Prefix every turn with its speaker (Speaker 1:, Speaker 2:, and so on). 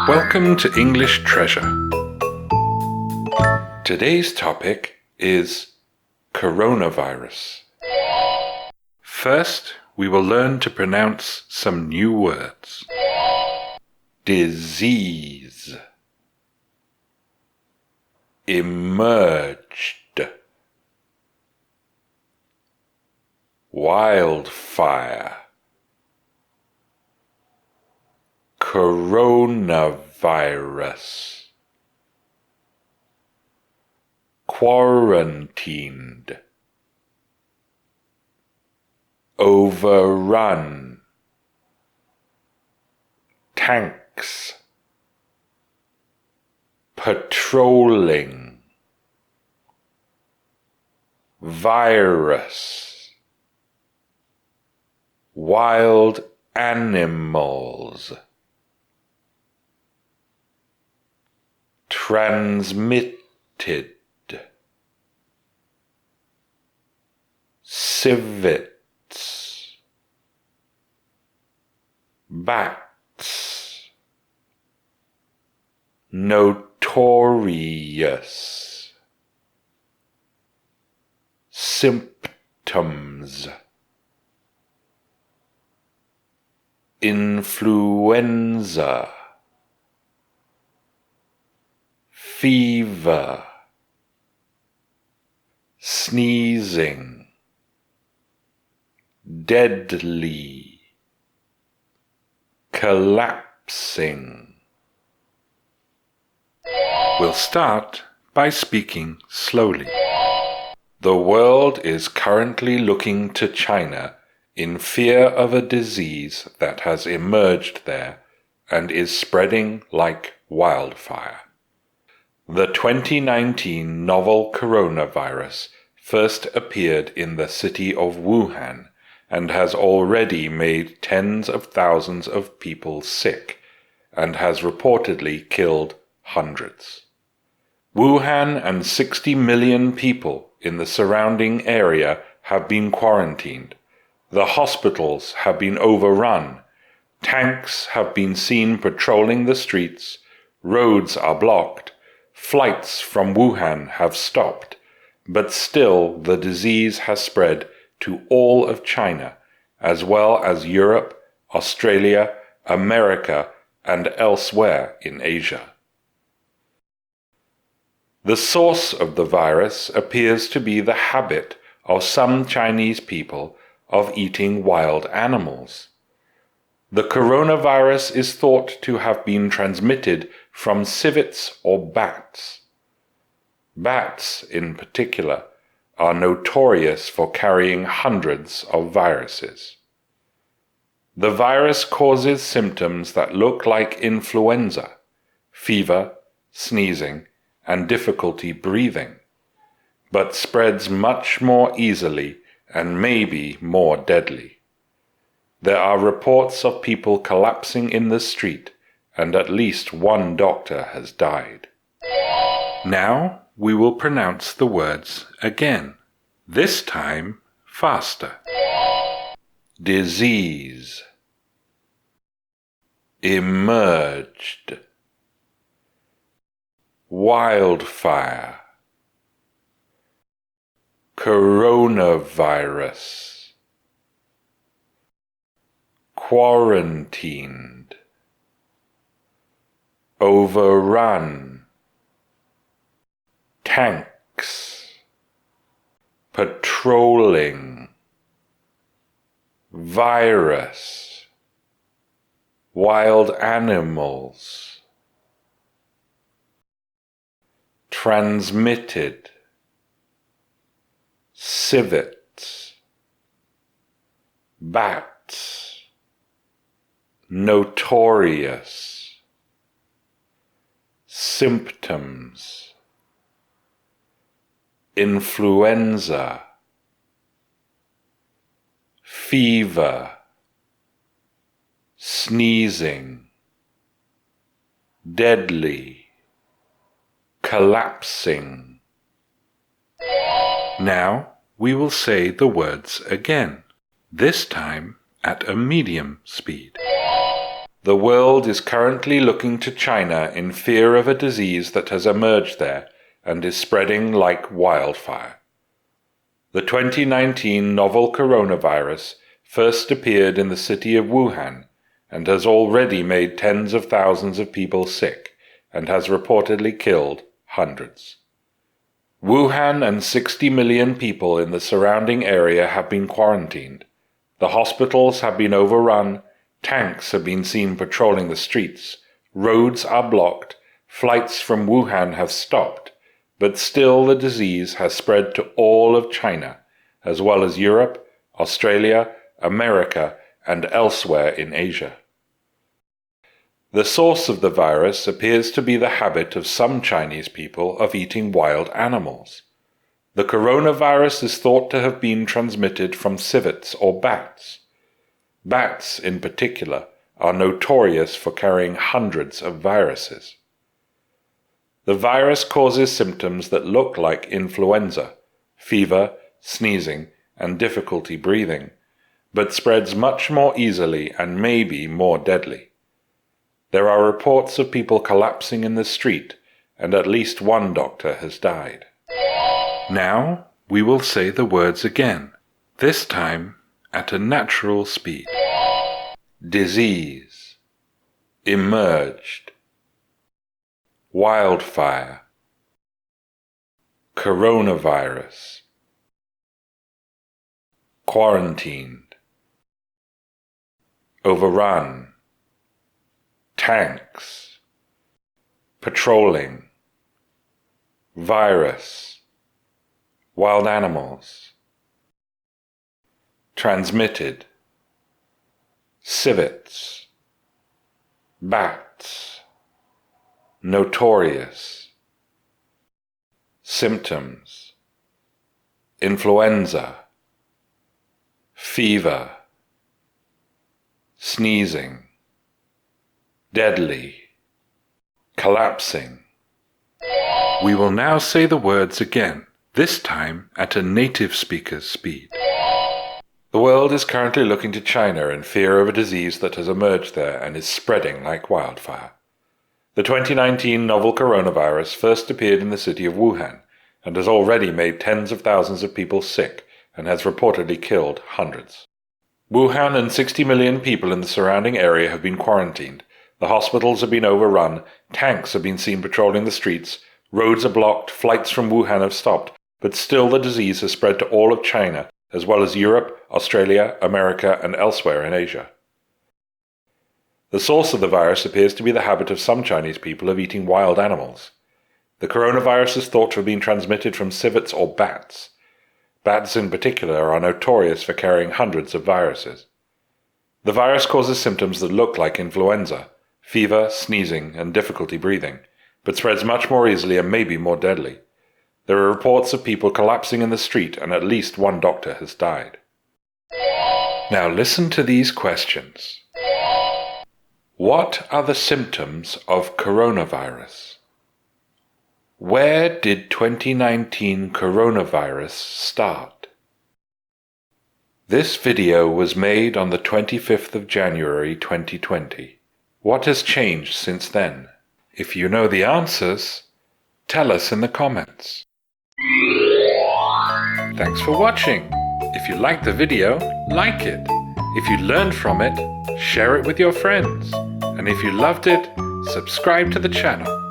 Speaker 1: Welcome to English Treasure. Today's topic is coronavirus. First, we will learn to pronounce some new words. Disease, emerged, wildfire, coronavirus, quarantined, overrun, tanks, patrolling, virus, wild animals, transmitted, civets, bats, notorious, symptoms, influenza, fever, sneezing, deadly, collapsing. We'll start by speaking slowly. The world is currently looking to China in fear of a disease that has emerged there and is spreading like wildfire. The 2019 novel coronavirus first appeared in the city of Wuhan and has already made tens of thousands of people sick and has reportedly killed hundreds. Wuhan and 60 million people in the surrounding area have been quarantined. The hospitals have been overrun. Tanks have been seen patrolling the streets. Roads are blocked. Flights from Wuhan have stopped. But still the disease has spread to all of China, as well as Europe, Australia, America, and elsewhere in Asia. The source of the virus appears to be the habit of some Chinese people of eating wild animals. The coronavirus is thought to have been transmitted from civets or bats. Bats, in particular, are notorious for carrying hundreds of viruses. The virus causes symptoms that look like influenza, fever, sneezing, and difficulty breathing, but spreads much more easily and may be more deadly. There are reports of people collapsing in the street, and at least one doctor has died. Now we will pronounce the words again, this time faster. Disease, emerged, wildfire, coronavirus, quarantined, overrun, tanks, patrolling, virus, wild animals, transmitted, civets, bats, notorious, symptoms, influenza, fever, sneezing, deadly, collapsing. Now we will say the words again, this time at a medium speed. The world is currently looking to China in fear of a disease that has emerged there and is spreading like wildfire. The 2019 novel coronavirus first appeared in the city of Wuhan and has already made tens of thousands of people sick and has reportedly killed hundreds. Wuhan and 60 million people in the surrounding area have been quarantined. The hospitals have been overrun, tanks have been seen patrolling the streets, roads are blocked, flights from Wuhan have stopped, but still the disease has spread to all of China, as well as Europe, Australia, America, and elsewhere in Asia. The source of the virus appears to be the habit of some Chinese people of eating wild animals. The coronavirus is thought to have been transmitted from civets or bats. Bats, in particular, are notorious for carrying hundreds of viruses. The virus causes symptoms that look like influenza, fever, sneezing, and difficulty breathing, but spreads much more easily and may be more deadly. There are reports of people collapsing in the street, and at least one doctor has died. Now we will say the words again, this time at a natural speed. Disease, emerged, wildfire, coronavirus, quarantined, overrun, tanks, patrolling, virus, wild animals, transmitted, civets, bats, notorious, symptoms, influenza, fever, sneezing, deadly, collapsing. We will now say the words again, this time at a native speaker's speed. The world is currently looking to China in fear of a disease that has emerged there and is spreading like wildfire. The 2019 novel coronavirus first appeared in the city of Wuhan and has already made tens of thousands of people sick and has reportedly killed hundreds. Wuhan and 60 million people in the surrounding area have been quarantined. The hospitals have been overrun, tanks have been seen patrolling the streets, roads are blocked, flights from Wuhan have stopped, but still the disease has spread to all of China, as well as Europe, Australia, America, and elsewhere in Asia. The source of the virus appears to be the habit of some Chinese people of eating wild animals. The coronavirus is thought to have been transmitted from civets or bats. Bats in particular are notorious for carrying hundreds of viruses. The virus causes symptoms that look like influenza, fever, sneezing, and difficulty breathing, but spreads much more easily and may be more deadly. There are reports of people collapsing in the street and at least one doctor has died. Now listen to these questions. What are the symptoms of coronavirus? Where did 2019 coronavirus start? This video was made on the 25th of January 2020. What has changed since then? If you know the answers, tell us in the comments. Thanks for watching. If you liked the video, like it. If you learned from it, share it with your friends. And if you loved it, subscribe to the channel.